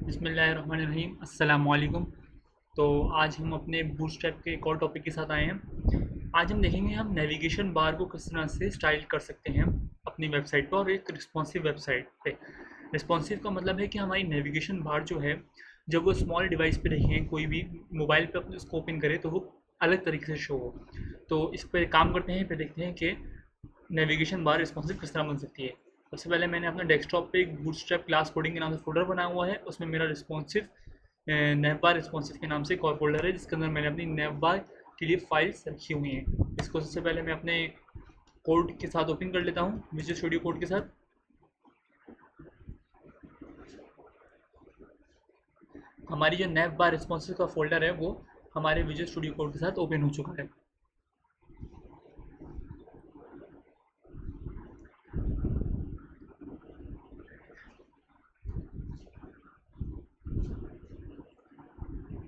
बिस्मिल्लाहिर्रहमानिर्रहीम अस्सलाम वालेकुम। तो आज हम अपने बूटस्ट्रैप के एक और टॉपिक के साथ आए हैं। आज हम देखेंगे हम नेविगेशन बार को किस तरह से स्टाइल कर सकते हैं अपनी वेबसाइट पर और एक रिस्पॉन्सिव वेबसाइट पे। रिस्पॉन्सिव का मतलब है कि हमारी नेविगेशन बार जो है, जब वो स्मॉल डिवाइस पे देखें, कोई भी मोबाइल पे अपने उसको ओपन करें तो वो अलग तरीके से शो हो। तो इस पर काम करते हैं, फिर देखते हैं कि नेविगेशन बार रिस्पॉन्सिव किस तरह बन सकती है। सबसे पहले मैंने अपने डेस्कटॉप पे एक बूटस्ट्रैप क्लास कोडिंग के नाम से फोल्डर बनाया हुआ है। उसमें मेरा रिस्पॉन्सिव नेवबार रिस्पॉन्सिव के नाम से एक और फोल्डर है जिसके अंदर मैंने अपनी नेवबार के लिए फाइल्स रखी हुई हैं। इसको सबसे पहले मैं अपने कोड के साथ ओपन कर लेता हूँ, विजुअल स्टूडियो कोड के साथ। हमारी जो नेवबार रिस्पॉन्सिव का फोल्डर है वो हमारे विजुअल स्टूडियो कोड के साथ ओपन हो चुका है।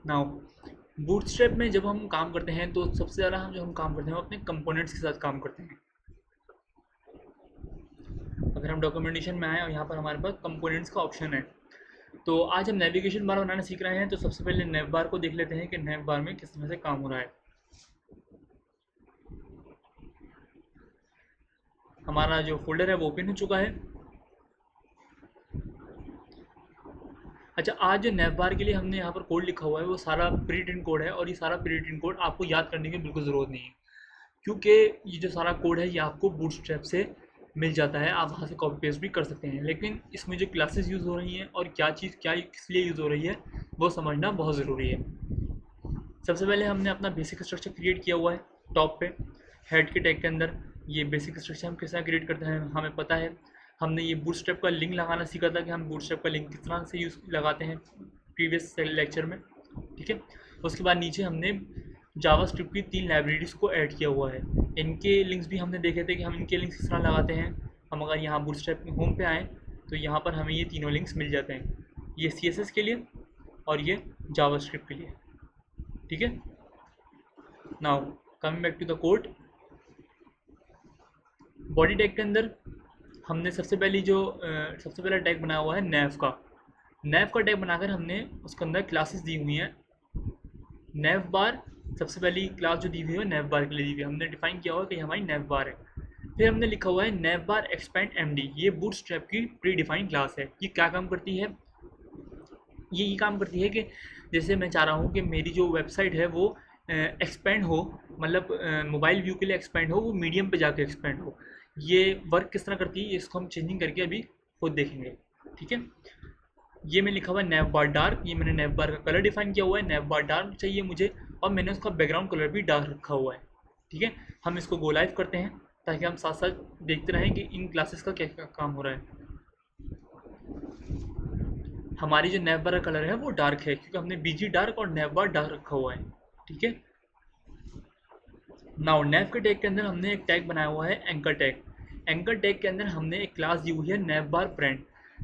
नाउ बूटस्ट्रैप में जब हम काम करते हैं तो सबसे ज़्यादा हम काम करते हैं वो अपने कंपोनेंट्स के साथ काम करते हैं। अगर हम डॉक्यूमेंटेशन में आए और यहाँ पर हमारे पास कंपोनेंट्स का ऑप्शन है, तो आज हम नेविगेशन बार बनाना सीख रहे हैं। तो सबसे पहले नेव बार को देख लेते हैं कि नेव बार में किस तरह से काम हो रहा है। हमारा जो फोल्डर है वो ओपन हो चुका है। अच्छा, आज जो नेव बार के लिए हमने यहाँ पर कोड लिखा हुआ है वो सारा प्री रिटन कोड है, और ये सारा प्री रिटन कोड आपको याद करने की बिल्कुल ज़रूरत नहीं है, क्योंकि ये जो सारा कोड है ये आपको बूटस्ट्रैप से मिल जाता है। आप वहाँ से कॉपी पेस्ट भी कर सकते हैं, लेकिन इसमें जो क्लासेस यूज़ हो रही हैं और क्या चीज़ क्या किस लिए यूज़ हो रही है वो समझना बहुत ज़रूरी है। सबसे पहले हमने अपना बेसिक स्ट्रक्चर क्रिएट किया हुआ है टॉप पे हेड के टैग के अंदर। ये बेसिक स्ट्रक्चर हम किस तरह क्रिएट करते हैं हमें पता है। हमने ये बूटस्ट्रैप का लिंक लगाना सीखा था कि हम बूटस्ट्रैप का लिंक किस तरह से यूज़ लगाते हैं प्रीवियस लेक्चर में, ठीक है। उसके बाद नीचे हमने जावास्क्रिप्ट की 3 लाइब्रेरीज़ को ऐड किया हुआ है। इनके लिंक्स भी हमने देखे थे कि हम इनके लिंक्स किस तरह लगाते हैं। हम अगर यहाँ बूटस्ट्रैप होम पे आएँ तो यहाँ पर हमें ये तीनों लिंक्स मिल जाते हैं, ये CSS के लिए और ये जावास्क्रिप्ट के लिए, ठीक है। Now coming back to the code. Body tag के अंदर हमने सबसे पहला टैग बनाया हुआ है नेव का। नेव का टैग बनाकर हमने उसके अंदर क्लासेस दी हुई हैं। नेव बार सबसे पहली क्लास जो दी हुई है नेव बार के लिए दी हुई है। हमने डिफाइन किया हुआ है कि हमारी नेव बार है। फिर हमने लिखा हुआ है नेव बार एक्सपेंड MD, ये बूटस्ट्रैप की प्री डिफाइंड क्लास है। ये क्या काम करती है? ये काम करती है कि जैसे मैं चाह रहा हूँ कि मेरी जो वेबसाइट है वो एक्सपेंड हो, मतलब मोबाइल व्यू के लिए एक्सपेंड हो, वो मीडियम पे जाके एक्सपेंड हो। ये वर्क किस तरह करती है इसको हम चेंजिंग करके अभी खुद देखेंगे, ठीक है। ये मैं लिखा हुआ है नेव बार डार्क, ये मैंने नेव बार का कलर डिफाइन किया हुआ है, नेव बार डार्क चाहिए मुझे, और मैंने उसका बैकग्राउंड कलर भी डार्क रखा हुआ है, ठीक है। हम इसको गो लाइव करते हैं ताकि हम साथ साथ देखते रहें कि इन क्लासेस का क्या क्या काम हो रहा है। हमारी जो नेव बार का कलर है वो डार्क है क्योंकि हमने BG डार्क और नेव बार डार्क रखा हुआ है, ठीक है। नाउ नेव के टैग के अंदर हमने एक टैग बनाया हुआ है एंकर टैग। एंकर टैग के अंदर हमने एक क्लास दी हुई है नेव बार ब्रांड।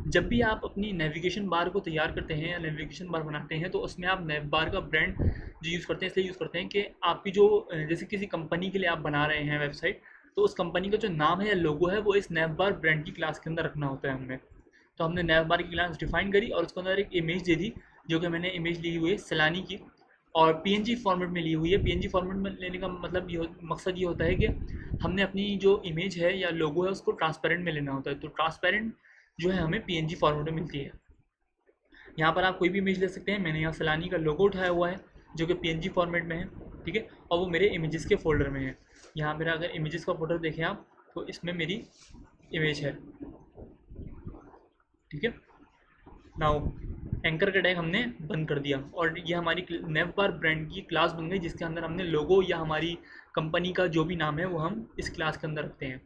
जब भी आप अपनी नेविगेशन बार को तैयार करते हैं या नेविगेशन बार बनाते हैं तो उसमें आप नेव बार का ब्रांड जो यूज़ करते हैं इसलिए यूज़ करते हैं कि आपकी जो जैसे किसी कंपनी के लिए आप बना रहे हैं वेबसाइट, तो उस कंपनी का जो नाम है या लोगो है वो इस नेव बार ब्रांड की क्लास के अंदर रखना होता है हमें। तो हमने नेव बार की क्लास डिफाइन करी और उसके अंदर एक इमेज दे दी, जो कि मैंने इमेज ली हुई है सैलानी की, और PNG फॉर्मेट में ली हुई है। PNG फॉर्मेट में लेने का मतलब मकसद ये होता है कि हमने अपनी जो इमेज है या लोगो है उसको ट्रांसपेरेंट में लेना होता है। तो ट्रांसपेरेंट जो है हमें PNG फॉर्मेट में मिलती है। यहाँ पर आप कोई भी इमेज ले सकते हैं। मैंने यहाँ सैलानी का लोगो उठाया हुआ है जो कि PNG फॉर्मेट में है, ठीक है, और वो मेरे इमेजेस के फोल्डर में है। यहाँ मेरा अगर इमेजेस का फोल्डर देखें आप तो इसमें मेरी इमेज है, ठीक है। नाउ एंकर का टैग हमने बंद कर दिया और ये हमारी नेव बार ब्रांड की क्लास बन गई जिसके अंदर हमने लोगो या हमारी कंपनी का जो भी नाम है वो हम इस क्लास के अंदर रखते हैं।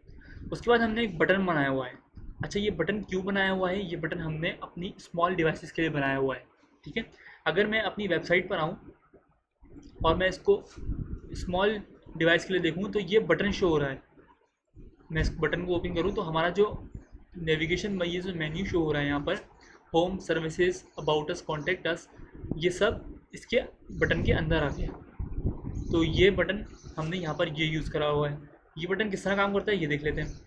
उसके बाद हमने एक बटन बनाया हुआ है। अच्छा, ये बटन क्यों बनाया हुआ है? ये बटन हमने अपनी स्मॉल डिवाइसेस के लिए बनाया हुआ है, ठीक है। अगर मैं अपनी वेबसाइट पर आऊँ और मैं इसको स्मॉल डिवाइस के लिए देखूँ तो ये बटन शो हो रहा है। मैं इस बटन को ओपन करूँ तो हमारा जो नेविगेशन में ये जो मेन्यू शो हो रहा है यहाँ पर, home, services, about us, contact us, ये सब इसके बटन के अंदर आ गया। तो ये बटन हमने यहाँ पर ये यूज़ करा हुआ है। ये बटन किस तरह काम करता है ये देख लेते हैं।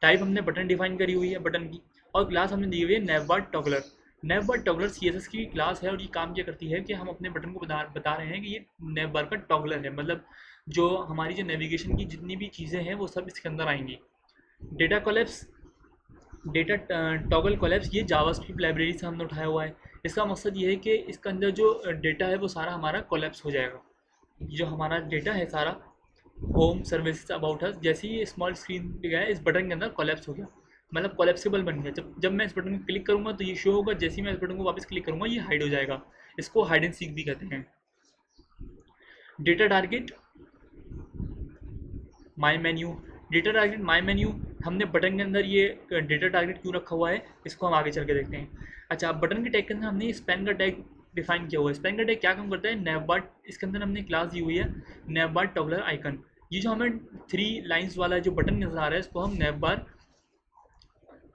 टाइप हमने बटन डिफाइन करी हुई है बटन की, और क्लास हमने दी हुई है नेवबार टॉगलर। नैव बार टॉगलर CSS की क्लास है और ये काम क्या करती है कि हम अपने बटन को बता रहे हैं कि ये नैव बार का टॉगलर है, मतलब जो हमारी जो नेविगेशन की जितनी भी चीज़ें हैं वो सब इसके अंदर आएंगी। Data collapse, data toggle collapse, ये जावास्क्रिप्ट लाइब्रेरी से हमने उठाया हुआ है। इसका मकसद ये है कि इसके अंदर जो डेटा है वो सारा हमारा कोलैप्स हो जाएगा। जो हमारा डेटा है सारा, होम सर्विसेज अबाउट अस, जैसे ही स्मॉल स्क्रीन पे गया इस बटन के अंदर कोलैप्स हो गया, मतलब कोलैप्सिबल बन गया। जब जब मैं इस बटन को क्लिक करूंगा तो ये शो होगा, जैसे ही मैं इस बटन को वापस क्लिक करूंगा ये हाइड हो जाएगा। इसको हाइड एंड सीक भी कहते हैं। डेटा टारगेट माई मेन्यू, डेटा टारगेट माई मेन्यू, हमने बटन के अंदर ये डेटा टारगेट क्यों रखा हुआ है इसको हम आगे चल के देखते हैं। अच्छा, बटन के टैग के अंदर हमने स्पैन का टैग डिफाइन किया हुआ है। स्पैन का टैग क्या काम करता है, नैवबार, इसके अंदर हमने क्लास दी हुई है नैवबार टॉगलर आइकन। ये जो हमें 3 लाइंस वाला जो बटन नजर आ रहा है इसको हम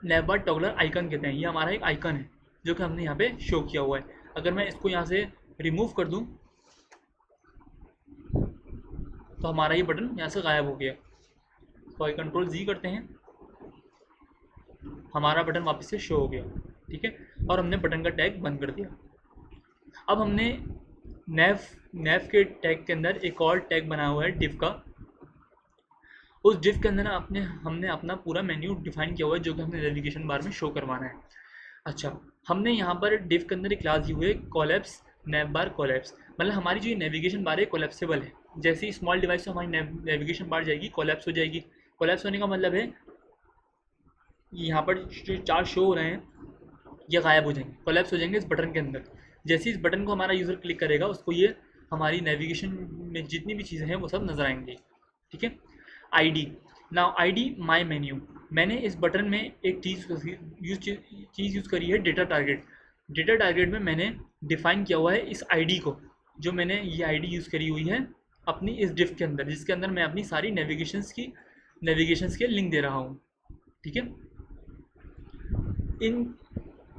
नैवबार टॉगलर आइकन कहते हैं। ये हमारा एक आइकन है जो कि हमने यहाँ पे शो किया हुआ है। अगर मैं इसको यहाँ से रिमूव कर दूँ तो हमारा ये बटन यहाँ से गायब हो गया। तो आई कंट्रोल जी करते हैं, हमारा बटन वापस से शो हो गया। ठीक है, और हमने बटन का टैग बंद कर दिया। अब हमने नैव नैव के टैग के अंदर एक और टैग बनाया हुआ है डिव का। उस डिव के अंदर हमने अपना पूरा मेन्यू डिफाइन किया हुआ है जो कि हमने नेविगेशन बार में शो करवाना है। अच्छा, हमने यहाँ पर डिव के अंदर एक क्लास दी हुई है कोलैप्स नैव बार कोलैप्स, मतलब हमारी जो ये नेविगेशन बार है कोलैप्सेबल है। जैसे ही स्मॉल डिवाइस से हमारी नेविगेशन बार जाएगी कोलैप्स हो जाएगी। कोलैप्स होने का मतलब है यहाँ पर जो 4 शो हो रहे हैं ये गायब हो जाएंगे, कोलैप्स हो जाएंगे इस बटन के अंदर। जैसे ही इस बटन को हमारा यूज़र क्लिक करेगा उसको ये हमारी नेविगेशन में जितनी भी चीज़ें हैं वो सब नजर आएंगी। ठीक है, ID, now ID my menu, मैंने इस बटन में एक चीज़ यूज़ करी है डेटा टारगेट। डेटा टारगेट में मैंने डिफाइन किया हुआ है इस आईडी को, जो मैंने ये आईडी यूज़ करी हुई है अपनी इस डिफ के अंदर, जिसके अंदर मैं अपनी सारी नेविगेशंस के लिंक दे रहा हूँ। ठीक है, इन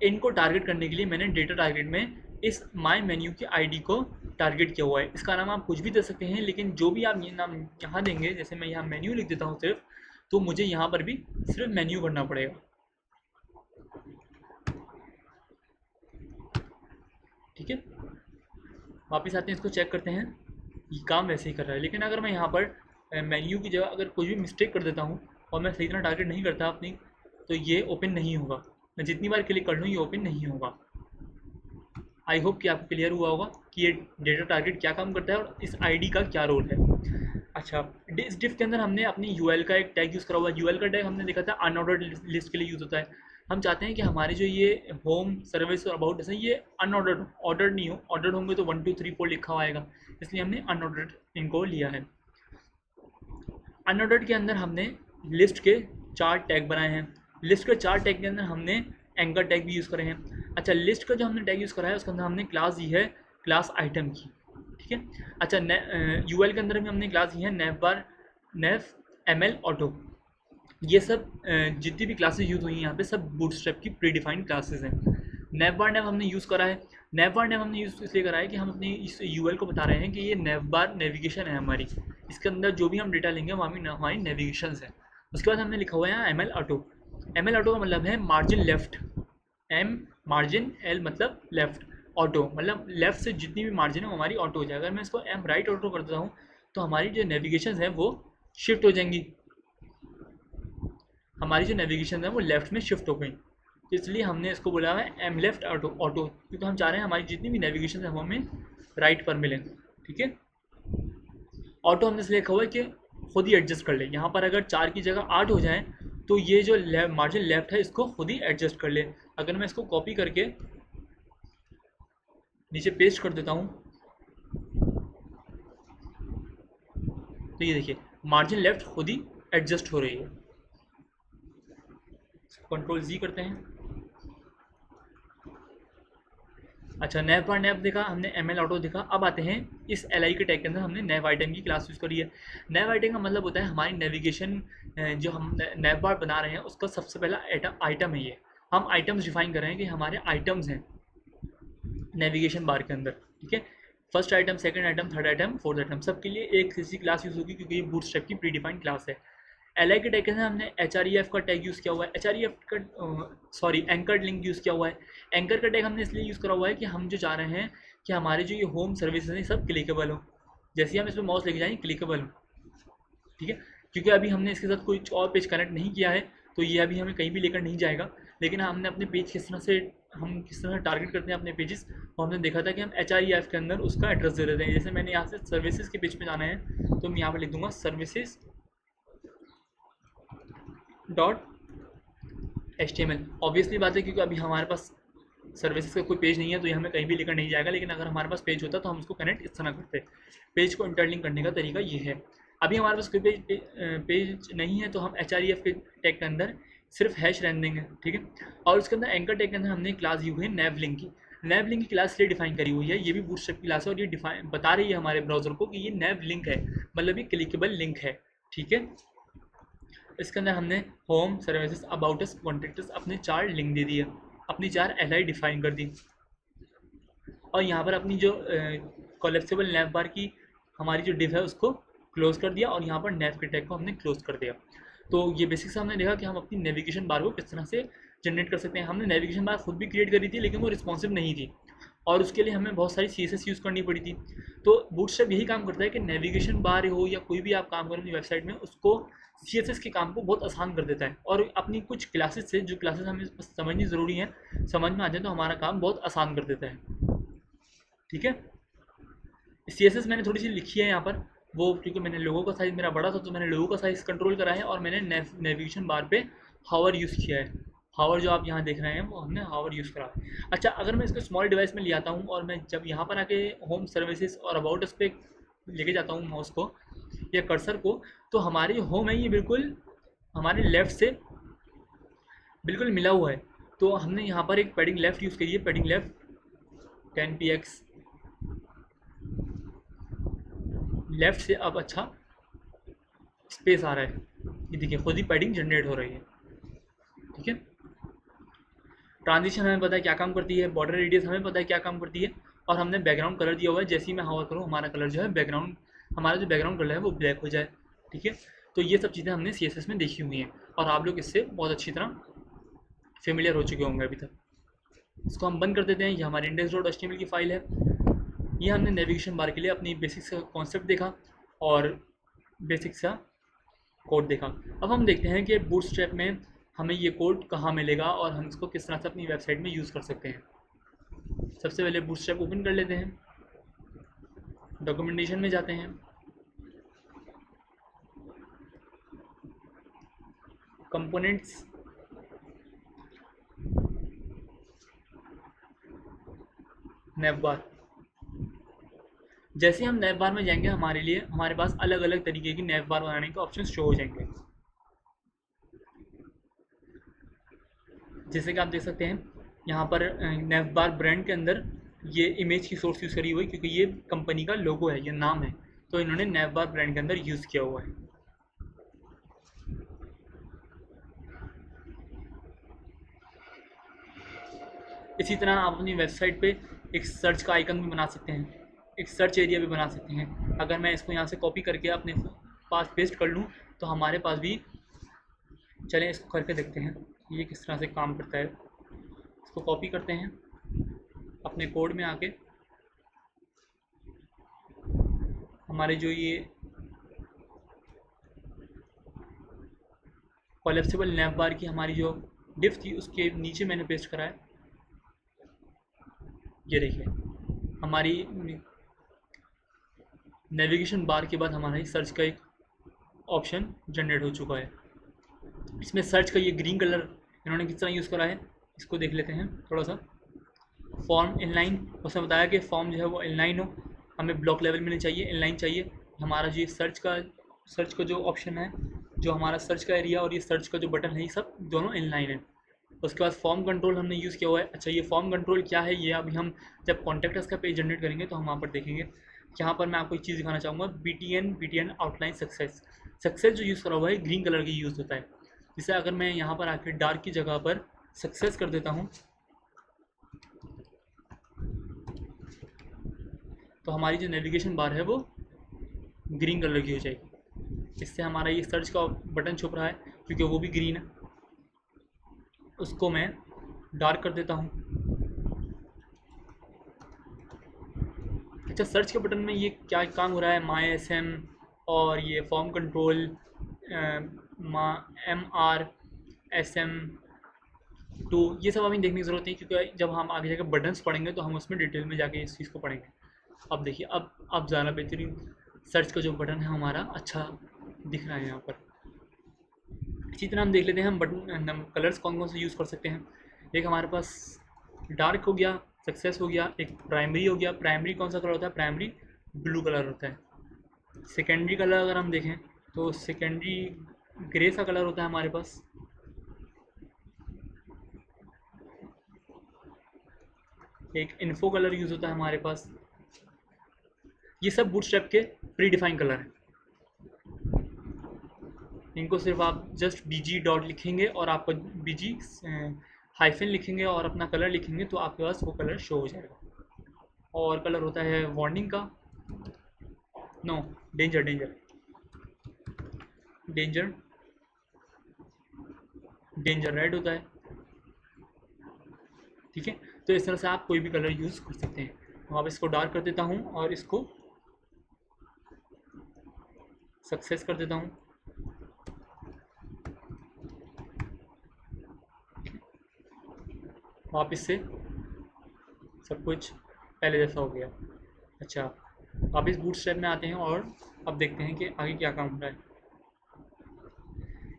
इनको टारगेट करने के लिए मैंने डेटा टारगेट में इस माय मेन्यू की आईडी को टारगेट किया हुआ है। इसका नाम आप कुछ भी दे सकते हैं, लेकिन जो भी आप ये नाम यहाँ देंगे, जैसे मैं यहाँ मेन्यू लिख देता हूँ सिर्फ, तो मुझे यहाँ पर भी सिर्फ मेन्यू करना पड़ेगा। ठीक है, वापस आते हैं, इसको चेक करते हैं, ये काम वैसे ही कर रहा है। लेकिन अगर मैं यहाँ पर मेन्यू की जगह अगर कुछ भी मिस्टेक कर देता हूँ और मैं सही तरह टारगेट नहीं करता अपनी, तो ये ओपन नहीं होगा। मैं जितनी बार क्लिक कर लूँ ये ओपन नहीं होगा। आई होप कि आपको क्लियर हुआ होगा कि ये डेटा टारगेट क्या काम करता है और इस आईडी का क्या रोल है। अच्छा, इस डिफ के अंदर हमने अपनी यूएल का एक टैग यूज़ करा हुआ है। यूएल का टैग हमने देखा था अनऑर्डर्ड लिस्ट के लिए यूज़ होता है। हम चाहते हैं कि हमारे जो ये होम सर्विस और अबाउट जैसे ये अनऑर्डर्ड, ऑर्डर्ड नहीं हो। ऑर्डर्ड होंगे तो 1 2 3 4 लिखा हुआ आएगा, इसलिए हमने अनऑर्डर्ड इनको लिया है। अनऑर्डर्ड के अंदर हमने लिस्ट के 4 टैग बनाए हैं। लिस्ट के 4 टैग के अंदर हमने एंकर टैग भी यूज़ करे हैं। अच्छा, लिस्ट का जो हमने टैग यूज़ करा है उसके अंदर हमने क्लास दी है क्लास आइटम की। ठीक है, अच्छा, यूएल के अंदर भी हमने क्लास दी है नेव एमएल ऑटो। ये सब जितनी भी क्लासेस यूज़ हुई हैं यहाँ पे सब बूटस्ट्रैप की प्री डिफाइंड क्लासेस हैं। नेव बार नेव हमने यूज़ करा है। नेव बार नेव हमने यूज़ इसलिए करा है कि हम अपनी इस यूएल को बता रहे हैं कि ये नेव बार नेविगेशन है हमारी, इसके अंदर जो भी हम डेटा लेंगे वो हमारी नेविगेशन है। उसके बाद हमने लिखा हुआ है M L auto. M L auto का मतलब है margin left, M margin, L मतलब लेफ्ट, ऑटो मतलब लेफ्ट से जितनी भी मार्जिन है वो हमारी ऑटो हो जाए। अगर मैं इसको एम राइट ऑटो कर देता हूँ तो हमारी जो नेविगेशन है वो शिफ्ट हो जाएंगी, हमारी जो नेविगेशन है वो लेफ्ट में शिफ्ट हो गई। तो इसलिए हमने इसको बोला है एम लेफ्ट ऑटो ऑटो, क्योंकि हम चाह रहे हैं हमारी जितनी भी नेविगेशन है वो हमें राइट पर मिलें। ठीक है, ऑटो हमने इसलिए लिखा हुआ है कि खुद ही एडजस्ट कर ले। यहाँ पर अगर 4 की जगह 8 हो जाए तो ये जो मार्जिन लेफ्ट है इसको खुद ही एडजस्ट कर ले। अगर मैं इसको कॉपी करके नीचे पेस्ट कर देता हूँ तो ये देखिए मार्जिन लेफ्ट खुद ही एडजस्ट हो रही है। कंट्रोल जी करते हैं। अच्छा, नैव बार नैव देखा हमने, एम एल ऑटो देखा। अब आते हैं इस एल आई के टैग के अंदर हमने नैव आइटम की क्लास यूज़ करी है। नैव आइटम का मतलब होता है हमारी नेविगेशन, जो हम नैव बार बना रहे हैं उसका सबसे पहला आइटम है ये। हम आइटम्स डिफाइन कर रहे हैं कि हमारे आइटम्स हैं नेविगेशन बार के अंदर। ठीक है, first item, second item, third item, fourth item, सबके लिए एक ऐसी क्लास यूज़ होगी क्योंकि ये बूटस्ट्रैप की प्री डिफाइंड क्लास है। एल के टैग के अंदर हमने HREF का टैग यूज़ किया हुआ है, HREF का सॉरी एंकर्ड लिंक यूज़ किया हुआ है। एंकर का टैग हमने इसलिए यूज़ करा हुआ है कि हम जो चाह रहे हैं कि हमारे जो ये होम सर्विसेज हैं सब क्लिकेबल हो, जैसे ही हम इसमें माउस लेके जाएंगे क्लिकेबल हो, ठीक है। क्योंकि अभी हमने इसके साथ कोई और पेज कनेक्ट नहीं किया है, तो ये अभी हमें कहीं भी लेकर नहीं जाएगा। लेकिन हमने अपने पेज किस तरह से टारगेट करते हैं अपने पेजेस, और हमने देखा था कि हम HREF के अंदर उसका एड्रेस दे देते हैं। जैसे मैंने यहाँ से सर्विसेज के पेज पे जाना है, तो मैं यहाँ पर लिख दूंगा सर्विसेज .html। ऑब्वियसली बात है क्योंकि अभी हमारे पास सर्विसेज का कोई पेज नहीं है, तो ये हमें कहीं भी लेकर नहीं जाएगा। लेकिन अगर हमारे पास पेज होता तो हम उसको कनेक्ट इस तरह करते। पेज को इंटरलिंक करने का तरीका ये है। अभी हमारे पास कोई पेज नहीं है, तो हम HREF के टैग के अंदर सिर्फ हैश रहने देंगे, ठीक है। और उसके अंदर एंकर टैग के अंदर हमने क्लास दी हुई है नैवलिंक की। नैवलिंक की क्लास इसलिए डिफाइन करी हुई है, ये भी बूटस्ट्रैप की क्लास है, और ये डिफाइन बता रही है हमारे ब्राउजर को कि ये नैवलिंक है, मतलब ये क्लिकेबल लिंक है, ठीक है। इसके अंदर हमने home, services, about us, contact us अपने 4 लिंक दे दिए, अपनी 4 LI डिफाइन कर दी। और यहाँ पर अपनी जो कोलेप्सिबल नैव बार की हमारी जो डिव है उसको क्लोज कर दिया, और यहाँ पर नैव के टैग को हमने क्लोज कर दिया। तो ये बेसिक से हमने देखा कि हम अपनी नेविगेशन बार को किस तरह से जनरेट कर सकते हैं। हमने नेविगेशन बार खुद भी क्रिएट करी थी, लेकिन वो रिस्पॉन्सिव नहीं थी, और उसके लिए हमें बहुत सारी CSS यूज़ करनी पड़ी थी। तो बूटस्ट्रैप यही काम करता है कि नेविगेशन बार हो या कोई भी आप काम करें अपनी वेबसाइट में, उसको CSS के काम को बहुत आसान कर देता है। और अपनी कुछ क्लासेस से, जो क्लासेस हमें समझनी ज़रूरी है, समझ में आ जाए तो हमारा काम बहुत आसान कर देता है, ठीक है। CSS मैंने थोड़ी सी लिखी है यहाँ पर, वो क्योंकि मैंने लोगों का साइज़ मेरा बड़ा था, तो मैंने लोगों का साइज़ कंट्रोल करा है, और मैंने नेविगेशन बार पे हावर यूज़ किया है। हावर जो आप यहाँ देख रहे हैं वो हमने हावर यूज़ करा है। अच्छा, अगर मैं इसको स्मॉल डिवाइस में ले आता हूँ, और मैं जब यहाँ पर आके होम सर्विसेज और अबाउट उस पर लेके जाता हूँ माउस को या कर्सर को, तो हमारी होम है ये बिल्कुल हमारे लेफ़्ट से बिल्कुल मिला हुआ है। तो हमने यहाँ पर एक पैडिंग लेफ़्ट यूज़ करी है, पैडिंग लेफ़्ट 10 px लेफ़्ट से अब अच्छा स्पेस आ रहा है, ये देखिए खुद ही पैडिंग जनरेट हो रही है, ठीक है। ट्रांजिशन हमें पता है क्या काम करती है, बॉर्डर रेडियस हमें पता है क्या काम करती है, और हमने बैकग्राउंड कलर दिया हुआ है। जैसे ही मैं हवा करूँ हमारा कलर जो है बैकग्राउंड, हमारा जो बैकग्राउंड कलर है वो ब्लैक हो जाए, ठीक है। तो ये सब चीज़ें हमने CSS में देखी हुई हैं, और आप लोग इससे बहुत अच्छी तरह फेमिलियर हो चुके होंगे अभी तक। इसको हम बंद कर देते हैं। ये हमारी index.html की फ़ाइल है। ये हमने नेविगेशन बार के लिए अपनी बेसिक्स का कॉन्सेप्ट देखा और बेसिक्स का कोड देखा। अब हम देखते हैं कि बूटस्ट्रैप में हमें ये कोड कहाँ मिलेगा और हम इसको किस तरह से अपनी वेबसाइट में यूज़ कर सकते हैं। सबसे पहले बूटस्ट्रैप ओपन कर लेते हैं, डॉक्यूमेंटेशन में जाते हैं, कंपोनेंट्स, नैवबार। जैसे हम नैवबार में जाएंगे हमारे पास अलग अलग तरीके की नैवबार बनाने के ऑप्शन शो हो जाएंगे। जैसे कि आप देख सकते हैं यहाँ पर नैवबार ब्रांड के अंदर ये इमेज की सोर्स यूज़ करी हुई, क्योंकि ये कंपनी का लोगो है, ये नाम है, तो इन्होंने नैवबार ब्रांड के अंदर यूज़ किया हुआ है। इसी तरह आप अपनी वेबसाइट पे एक सर्च का आइकन भी बना सकते हैं, एक सर्च एरिया भी बना सकते हैं। अगर मैं इसको यहाँ से कॉपी करके अपने पास पेस्ट कर लूँ, तो हमारे पास भी, चलें इसको करके देखते हैं ये किस तरह से काम करता है। इसको कॉपी करते हैं अपने कोड में आके, हमारे जो ये कोलेप्सिबल नैव बार की हमारी जो डिफ थी उसके नीचे मैंने पेस्ट करा है। ये देखिए हमारी नेविगेशन बार के बाद हमारा सर्च का एक ऑप्शन जनरेट हो चुका है। इसमें सर्च का ये ग्रीन कलर इन्होंने किस तरह यूज़ करा है, इसको देख लेते हैं थोड़ा सा। फॉर्म इनलाइन, उसने बताया कि फॉर्म जो है वो इनलाइन हो, हमें ब्लॉक लेवल में नहीं चाहिए, इनलाइन चाहिए। हमारा जो सर्च का जो ऑप्शन है, जो हमारा सर्च का एरिया और ये सर्च का जो बटन है, ये सब दोनों इनलाइन है। उसके बाद फॉर्म कंट्रोल हमने यूज़ किया हुआ है। अच्छा, ये फॉर्म कंट्रोल क्या है, ये अभी हम जब कॉन्टैक्ट का पेज जनरेट करेंगे तो हम वहाँ पर देखेंगे। यहाँ पर मैं आपको एक चीज़ दिखाना चाहूँगा, BTN आउटलाइन सक्सेस जो यूज़ करा हुआ है ग्रीन कलर की यूज़ होता है। जैसे अगर मैं यहाँ पर आकर डार्क की जगह पर सक्सेस कर देता हूँ, तो हमारी जो नेविगेशन बार है वो ग्रीन कलर की हो जाएगी। इससे हमारा ये सर्च का बटन छुप रहा है क्योंकि वो भी ग्रीन है, उसको मैं डार्क कर देता हूँ। अच्छा, सर्च के बटन में ये क्या काम हो रहा है, माई एस एम और ये form control, M R S M two, ये सब हमें देखने की ज़रूरत नहीं, क्योंकि जब हम आगे जाकर बटन्स पढ़ेंगे तो हम उसमें डिटेल में जाके इस चीज़ को पढ़ेंगे। अब देखिए, अब ज़्यादा बेहतरीन सर्च का जो बटन है हमारा अच्छा दिख रहा है यहाँ पर। इसी तरह हम देख लेते हैं हम बटन कलर्स कौन कौन से यूज़ कर सकते हैं। एक हमारे पास डार्क हो गया, सक्सेस हो गया, एक प्राइमरी हो गया। प्राइमरी कौन सा कलर होता है, प्राइमरी ब्लू कलर होता है। सेकेंडरी कलर अगर हम देखें तो सेकेंडरी ग्रे सा कलर होता है हमारे पास। एक इन्फो कलर यूज़ होता है हमारे पास। ये सब बूटस्ट्रैप के प्री डिफाइन कलर हैं। इनको सिर्फ आप जस्ट बीजी डॉट लिखेंगे और आपको बीजी हाइफन लिखेंगे और अपना कलर लिखेंगे तो आपके पास वो कलर शो हो जाएगा। और कलर होता है वार्निंग का, no, danger danger danger danger red होता है। ठीक है, तो इस तरह से आप कोई भी कलर यूज़ कर सकते हैं। तो आप इसको डार्क कर देता हूँ और इसको सक्सेस कर देता हूँ। वापस से सब कुछ पहले जैसा हो गया। अच्छा, वापस बूटस्ट्रैप में आते हैं और अब देखते हैं कि आगे क्या काम हो रहा है।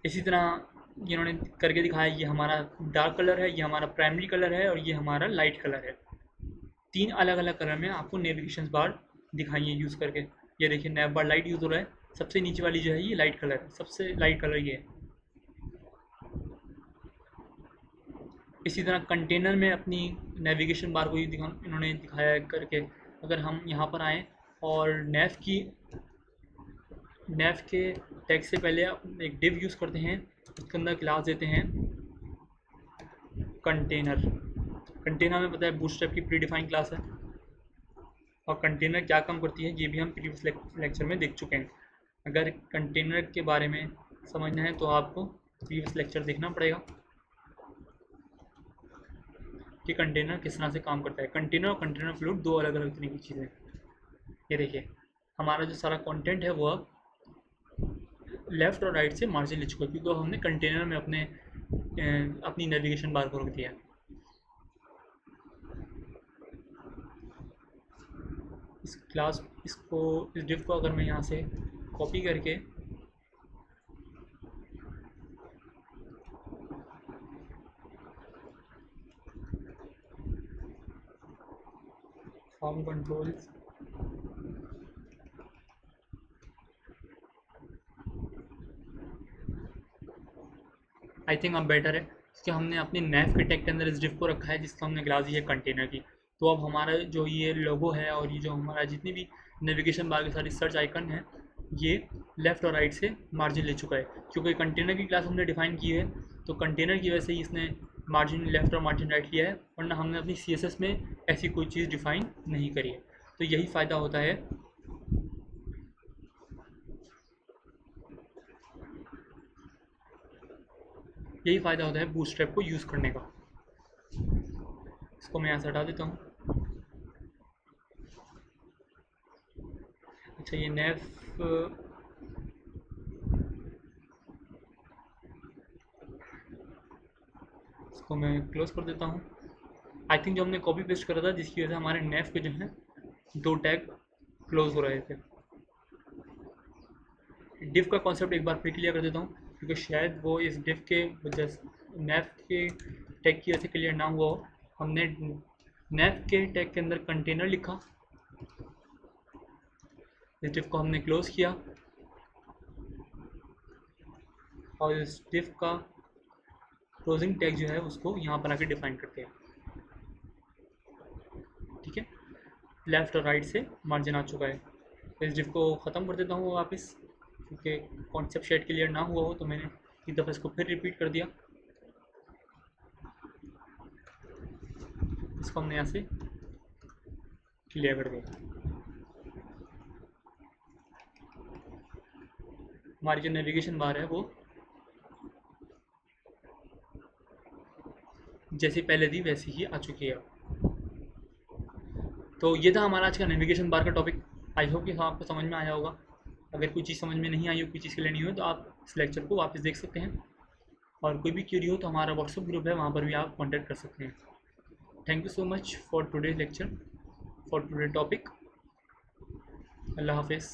इसी तरह इन्होंने करके दिखाया, ये हमारा डार्क कलर है, ये हमारा प्राइमरी कलर है और ये हमारा लाइट कलर है। 3 अलग अलग कलर में आपको नेविगेशन बार दिखाई है यूज़ करके। ये देखिए, नेव बार लाइट यूज़ हो रहा है। सबसे नीचे वाली जो है ये लाइट कलर है, सबसे लाइट कलर ये है। इसी तरह कंटेनर में अपनी नेविगेशन बार को ही इन्होंने दिखाया है करके। अगर हम यहाँ पर आएँ और नेव के टैग से पहले एक डिव यूज़ करते हैं, उसके अंदर क्लास देते हैं कंटेनर। कंटेनर में पता है बूटस्ट्रैप की प्री डिफाइंड क्लास है, और कंटेनर क्या काम करती है ये भी हम प्रीवियस लेक्चर में देख चुके हैं। अगर कंटेनर के बारे में समझना है तो आपको प्रीवियस लेक्चर देखना पड़ेगा कि कंटेनर किस तरह से काम करता है। कंटेनर और कंटेनर फ्लूइड दो अलग अलग तरह की चीज़ें हैं। ये देखिए, हमारा जो सारा कंटेंट है वो लेफ़्ट और राइट से मार्जिन ले चुका है, क्योंकि हमने कंटेनर में अपनी नेविगेशन बार को रख दिया। इस डिव को अगर मैं यहाँ से कॉपी करके फॉर्म कंट्रोल्स, आई थिंक अब बेटर है, क्योंकि हमने अपने नेव के टैग के अंदर इस डिव को रखा है जिसका हमने क्लास दी है कंटेनर की। तो अब हमारा जो ये लोगो है और ये जो हमारा जितनी भी नेविगेशन बार के सारी सर्च आइकन है, ये लेफ़्ट और राइट से मार्जिन ले चुका है। क्योंकि कंटेनर की क्लास हमने डिफाइन की है, तो कंटेनर की वजह से ही इसने मार्जिन लेफ़्ट और मार्जिन राइट लिया है, वरना हमने अपनी CSS में ऐसी कोई चीज़ डिफाइन नहीं करी है। तो यही फ़ायदा होता है बूटस्ट्रैप को यूज़ करने का। इसको मैं यहाँ से हटा देता हूँ। अच्छा, ये नेव इसको मैं क्लोज कर देता हूँ। आई थिंक जो हमने कॉपी पेस्ट करा था जिसकी वजह से हमारे नेव के जो है 2 टैग क्लोज हो रहे थे। डिव का कॉन्सेप्ट एक बार फिर क्लियर कर देता हूँ, क्योंकि शायद वो इस डिव के वजह से नेव के टैग की वजह से क्लियर ना हुआ हो। हमने नेव के टैग के अंदर कंटेनर लिखा, इस डिव को हमने क्लोज किया और इस डिव का क्लोजिंग टैग जो है उसको यहाँ पर आके डिफाइन करते हैं। ठीक है, लेफ़्ट और राइट से मार्जिन आ चुका है। इस डिव को ख़त्म कर देता हूँ वापस, क्योंकि कॉन्सेप्ट शायद क्लियर ना हुआ हो, तो मैंने एक दफ़ा इसको फिर रिपीट कर दिया। इसको हमने यहाँ से क्लियर कर दिया। हमारी जो नेविगेशन बार है वो जैसी पहले थी वैसी ही आ चुकी है। तो ये था हमारा आज का नेविगेशन बार का टॉपिक। आई होप कि हाँ आपको समझ में आया होगा। अगर कोई चीज़ समझ में नहीं आई हो, कोई चीज़ क्लियर नहीं हो, तो आप इस लेक्चर को वापस देख सकते हैं। और कोई भी क्यूरी हो तो हमारा व्हाट्सअप ग्रुप है, वहाँ पर भी आप कॉन्टैक्ट कर सकते हैं। Thank you so much for today lecture, for today topic. अल्लाह हाफिज़।